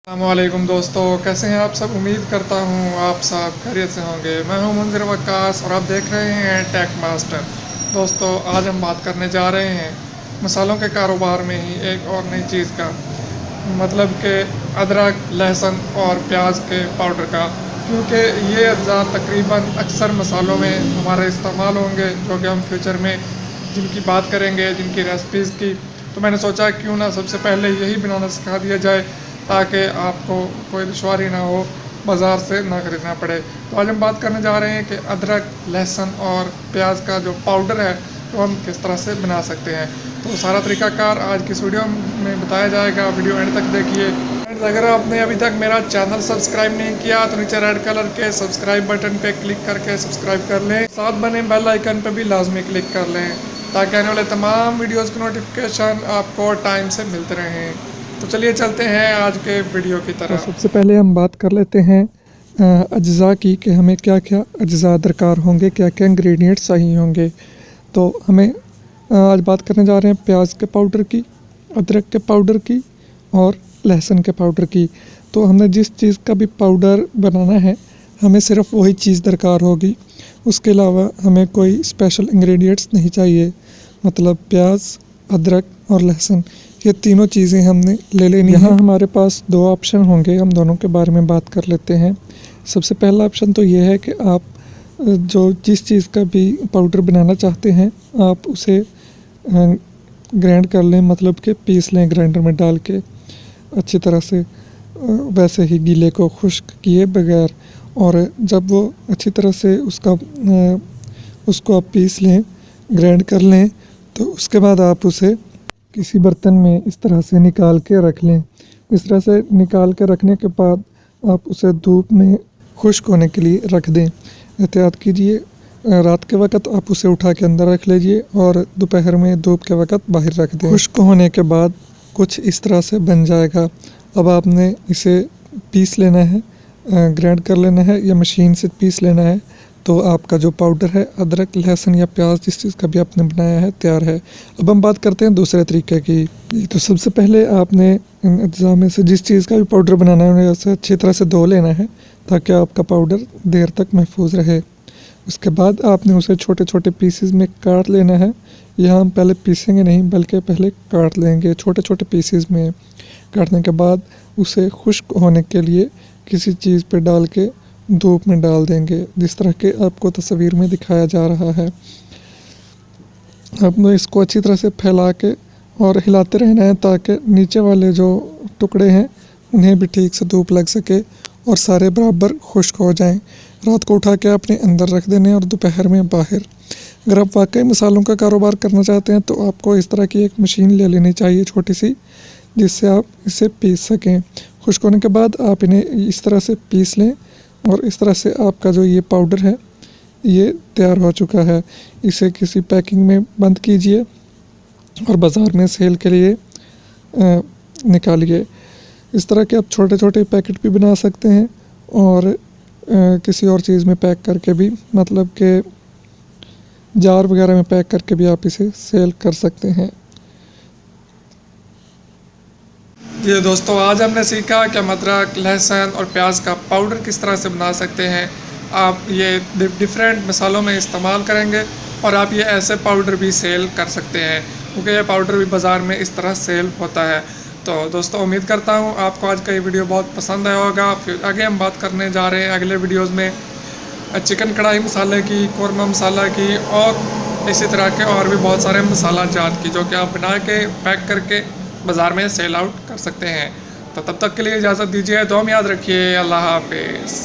अस्सलामुअलैकुम दोस्तों, कैसे हैं आप सब। उम्मीद करता हूँ आप सब खैरियत से होंगे। मैं हूँ मुंज़िर वक्कास और आप देख रहे हैं टेक मास्टर। दोस्तों, आज हम बात करने जा रहे हैं मसालों के कारोबार में ही एक और नई चीज़ का, मतलब कि अदरक, लहसुन और प्याज के पाउडर का। क्योंकि ये अज्जा तकरीबन अक्सर मसालों में हमारे इस्तेमाल होंगे, जो कि हम फ्यूचर में जिनकी बात करेंगे, जिनकी रेसिपीज़ की। तो मैंने सोचा क्यों ना सबसे पहले यही बनाना सिखा दिया जाए, ताकि आपको कोई दुश्वारी ना हो, बाज़ार से ना ख़रीदना पड़े। तो आज हम बात करने जा रहे हैं कि अदरक, लहसुन और प्याज का जो पाउडर है तो हम किस तरह से बना सकते हैं। तो सारा तरीक़ाकार आज की इस वीडियो में बताया जाएगा। वीडियो एंड तक देखिए। अगर आपने अभी तक मेरा चैनल सब्सक्राइब नहीं किया तो नीचे रेड कलर के सब्सक्राइब बटन पे क्लिक करके सब्सक्राइब कर लें। साथ बने बेल आइकन पे भी लाजमी क्लिक कर लें, ताकि आने वाले तमाम वीडियोस की नोटिफिकेशन आपको टाइम से मिलते रहें। तो चलिए चलते हैं आज के वीडियो की तरफ। तो सबसे पहले हम बात कर लेते हैं अज्जा की, कि हमें क्या क्या अज्जा दरकार होंगे, क्या क्या इंग्रेडिएंट्स चाहिए होंगे। तो हमें आज बात करने जा रहे हैं प्याज के पाउडर की, अदरक के पाउडर की और लहसुन के पाउडर की। तो हमने जिस चीज़ का भी पाउडर बनाना है, हमें सिर्फ वही चीज़ दरकार होगी। उसके अलावा हमें कोई स्पेशल इंग्रेडिएंट्स नहीं चाहिए। मतलब प्याज, अदरक और लहसुन, ये तीनों चीज़ें हमने ले लेनी है। यहाँ हमारे पास दो ऑप्शन होंगे, हम दोनों के बारे में बात कर लेते हैं। सबसे पहला ऑप्शन तो ये है कि आप जो जिस चीज़ का भी पाउडर बनाना चाहते हैं, आप उसे ग्राइंड कर लें, मतलब कि पीस लें ग्राइंडर में डाल के अच्छी तरह से, वैसे ही गीले को खुश्क किए बगैर। और जब वो अच्छी तरह से उसको आप पीस लें, ग्राइंड कर लें, तो उसके बाद आप उसे किसी बर्तन में इस तरह से निकाल के रख लें। इस तरह से निकाल के रखने के बाद आप उसे धूप में खुश्क होने के लिए रख दें। एहतियात कीजिए, रात के वक्त आप उसे उठा के अंदर रख लीजिए और दोपहर में धूप के वक्त बाहर रख दें। खुश्क होने के बाद कुछ इस तरह से बन जाएगा। अब आपने इसे पीस लेना है, ग्राइंड कर लेना है या मशीन से पीस लेना है। तो आपका जो पाउडर है अदरक, लहसुन या प्याज, जिस चीज़ का भी आपने बनाया है, तैयार है। अब हम बात करते हैं दूसरे तरीके की। तो सबसे पहले आपने इन अज्जा में से जिस चीज़ का भी पाउडर बनाना है, उन्हें उसे अच्छी तरह से धो लेना है, ताकि आपका पाउडर देर तक महफूज रहे। उसके बाद आपने उसे छोटे छोटे पीसेस में काट लेना है। यहाँ हम पहले पीसेंगे नहीं, बल्कि पहले काट लेंगे छोटे छोटे पीसेस में। काटने के बाद उसे खुश्क होने के लिए किसी चीज़ पे डाल के धूप में डाल देंगे, जिस तरह के आपको तस्वीर में दिखाया जा रहा है। आपने इसको अच्छी तरह से फैला के और हिलाते रहना है, ताकि नीचे वाले जो टुकड़े हैं उन्हें भी ठीक से धूप लग सके और सारे बराबर खुश्क हो जाएं। रात को उठा के अपने अंदर रख देने और दोपहर में बाहर। अगर आप वाकई मसालों का कारोबार करना चाहते हैं, तो आपको इस तरह की एक मशीन ले लेनी चाहिए छोटी सी, जिससे आप इसे पीस सकें। खुश्क होने के बाद आप इन्हें इस तरह से पीस लें और इस तरह से आपका जो ये पाउडर है ये तैयार हो चुका है। इसे किसी पैकिंग में बंद कीजिए और बाज़ार में सेल के लिए निकालिए। इस तरह के आप छोटे छोटे पैकेट भी बना सकते हैं और किसी और चीज़ में पैक करके भी, मतलब कि जार वगैरह में पैक करके भी आप इसे सेल कर सकते हैं। ये दोस्तों, आज हमने सीखा कि हम अदरक, लहसुन और प्याज का पाउडर किस तरह से बना सकते हैं। आप ये डिफरेंट मसालों में इस्तेमाल करेंगे और आप ये ऐसे पाउडर भी सेल कर सकते हैं, क्योंकि ये पाउडर भी बाज़ार में इस तरह सेल होता है। तो दोस्तों, उम्मीद करता हूँ आपको आज का ये वीडियो बहुत पसंद आया होगा। फिर आगे हम बात करने जा रहे हैं अगले वीडियोज़ में चिकन कढ़ाई मसाले की, कौरमा मसाला की और इसी तरह के और भी बहुत सारे मसाला जात की, जो कि आप बना के पैक करके बाज़ार में सेल आउट कर सकते हैं। तो तब तक के लिए इजाज़त दीजिए। दुआ में याद रखिए। अल्लाह हाफ़िज़।